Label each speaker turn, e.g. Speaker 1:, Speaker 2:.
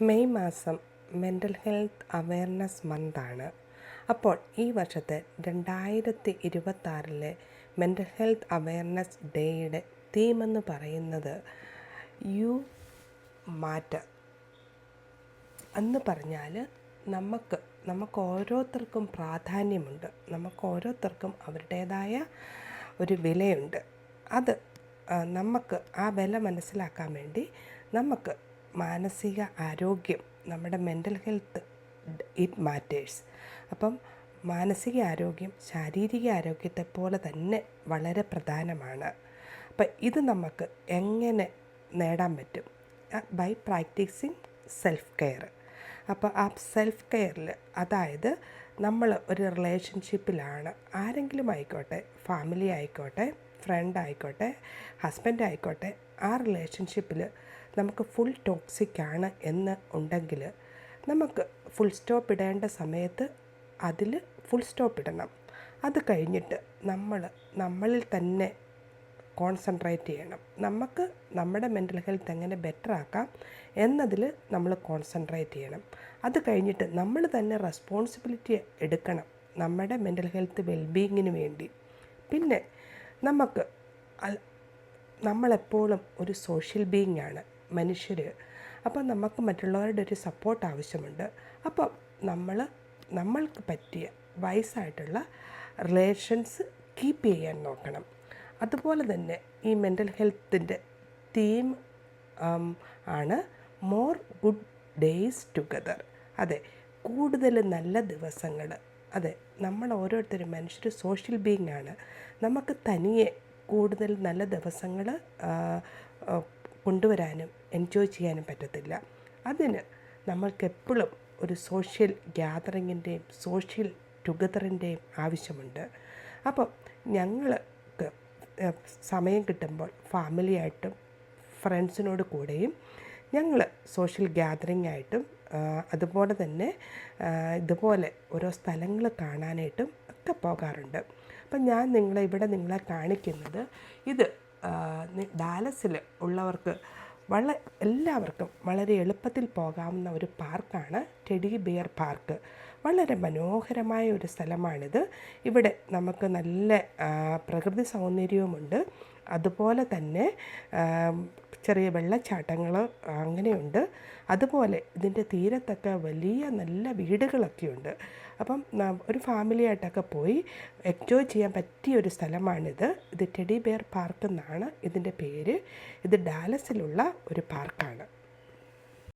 Speaker 1: May മാസം mental health awareness മന്താണ്. അപ്പോൾ ഈ വർഷത്തെ 2026 മെൻ്റൽ ഹെൽത്ത് അവെയർനെസ് ഡേയുടെ തീമെന്ന് പറയുന്നത് യു മാറ്റർ എന്ന് പറഞ്ഞാൽ നമുക്ക് ഓരോരുത്തർക്കും പ്രാധാന്യമുണ്ട്, നമുക്ക് ഓരോരുത്തർക്കും അവരുടേതായ ഒരു വിലയുണ്ട്. അത് നമുക്ക് ആ വില മനസ്സിലാക്കാൻ വേണ്ടി നമുക്ക് മാനസിക ആരോഗ്യം, നമ്മുടെ മെൻ്റൽ ഹെൽത്ത് ഇറ്റ് മാറ്റേഴ്സ്. അപ്പം മാനസിക ആരോഗ്യം ശാരീരിക ആരോഗ്യത്തെ പോലെ തന്നെ വളരെ പ്രധാനമാണ്. അപ്പം ഇത് നമുക്ക് എങ്ങനെ നേടാൻ പറ്റും? By practising self care. അപ്പോൾ ആ സെൽഫ് കെയറിൽ, അതായത് നമ്മൾ ഒരു റിലേഷൻഷിപ്പിലാണ്, ആരെങ്കിലും ആയിക്കോട്ടെ, ഫാമിലി ആയിക്കോട്ടെ, ഫ്രണ്ട് ആയിക്കോട്ടെ, ഹസ്ബൻഡ് ആയിക്കോട്ടെ, ആ റിലേഷൻഷിപ്പിൽ നമുക്ക് ഫുൾ ടോക്സിക്കാണ് എന്ന് ഉണ്ടെങ്കിൽ നമുക്ക് ഫുൾ സ്റ്റോപ്പ് ഇടേണ്ട സമയത്ത് അതിൽ ഫുൾ സ്റ്റോപ്പ് ഇടണം. അത് കഴിഞ്ഞിട്ട് നമ്മളിൽ തന്നെ കോൺസെൻട്രേറ്റ് ചെയ്യണം. നമുക്ക് നമ്മുടെ മെൻ്റൽ ഹെൽത്ത് എങ്ങനെ ബെറ്റർ ആക്കാം എന്നതിൽ നമ്മൾ കോൺസെൻട്രേറ്റ് ചെയ്യണം. അത് കഴിഞ്ഞിട്ട് നമ്മൾ തന്നെ റെസ്പോൺസിബിലിറ്റി എടുക്കണം നമ്മുടെ മെൻ്റൽ ഹെൽത്ത് വെൽബീയിങ്ങിന് വേണ്ടി. പിന്നെ നമ്മളെപ്പോഴും ഒരു സോഷ്യൽ ബീയിങ് ആണ് മനുഷ്യർ. അപ്പം നമുക്ക് മറ്റുള്ളവരുടെ ഒരു സപ്പോർട്ട് ആവശ്യമുണ്ട്. അപ്പം നമ്മൾക്ക് പറ്റിയ വയസ്സായിട്ടുള്ള റിലേഷൻസ് കീപ്പ് ചെയ്യാൻ നോക്കണം. അതുപോലെ തന്നെ ഈ മെൻ്റൽ ഹെൽത്തിൻ്റെ തീം ആണ് മോർ ഗുഡ് ഡേയ്സ് ടുഗദർ. അതെ, കൂടുതൽ നല്ല ദിവസങ്ങൾ. അതെ, നമ്മൾ ഓരോരുത്തരും മനുഷ്യർ സോഷ്യൽ ബീയിങ് ആണ്. നമുക്ക് തനിയെ കൂടുതൽ നല്ല ദിവസങ്ങൾ കൊണ്ടുവരാനും എൻജോയ് ചെയ്യാനും പറ്റത്തില്ല. അതിന് നമ്മൾക്കെപ്പോഴും ഒരു സോഷ്യൽ ഗ്യാതറിങ്ങിൻ്റെയും സോഷ്യൽ ടുഗദറിൻ്റെയും ആവശ്യമുണ്ട്. അപ്പം ഞങ്ങൾക്ക് സമയം കിട്ടുമ്പോൾ ഫാമിലിയായിട്ടും ഫ്രണ്ട്സിനോട് കൂടെയും ഞങ്ങൾ സോഷ്യൽ ഗ്യാതറിംഗ് ആയിട്ടും അതുപോലെ തന്നെ ഇതുപോലെ ഓരോ സ്ഥലങ്ങൾ കാണാനായിട്ടും ഒക്കെ പോകാറുണ്ട്. അപ്പം ഞാൻ നിങ്ങളെ കാണിക്കുന്നത് ഇത് ഡാലസിൽ ഉള്ളവർക്ക് എല്ലാവർക്കും വളരെ എളുപ്പത്തിൽ പോകാവുന്ന ഒരു പാർക്കാണ് ടെഡി ബിയർ പാർക്ക്. വളരെ മനോഹരമായ ഒരു സ്ഥലമാണിത്. ഇവിടെ നമുക്ക് നല്ല പ്രകൃതി സൗന്ദര്യവുമുണ്ട്. അതുപോലെ തന്നെ ചെറിയ വെള്ളച്ചാട്ടങ്ങൾ അങ്ങനെയുണ്ട്. അതുപോലെ ഇതിൻ്റെ തീരത്തൊക്കെ വലിയ നല്ല വീടുകളൊക്കെയുണ്ട്. അപ്പം ഒരു ഫാമിലിയായിട്ടൊക്കെ പോയി എൻജോയ് ചെയ്യാൻ പറ്റിയ ഒരു സ്ഥലമാണിത്. ഇത് ടെഡി ബിയർ പാർക്ക് എന്നാണ് ഇതിൻ്റെ പേര്. ഇത് ഡാലസിലുള്ള ഒരു പാർക്കാണ്.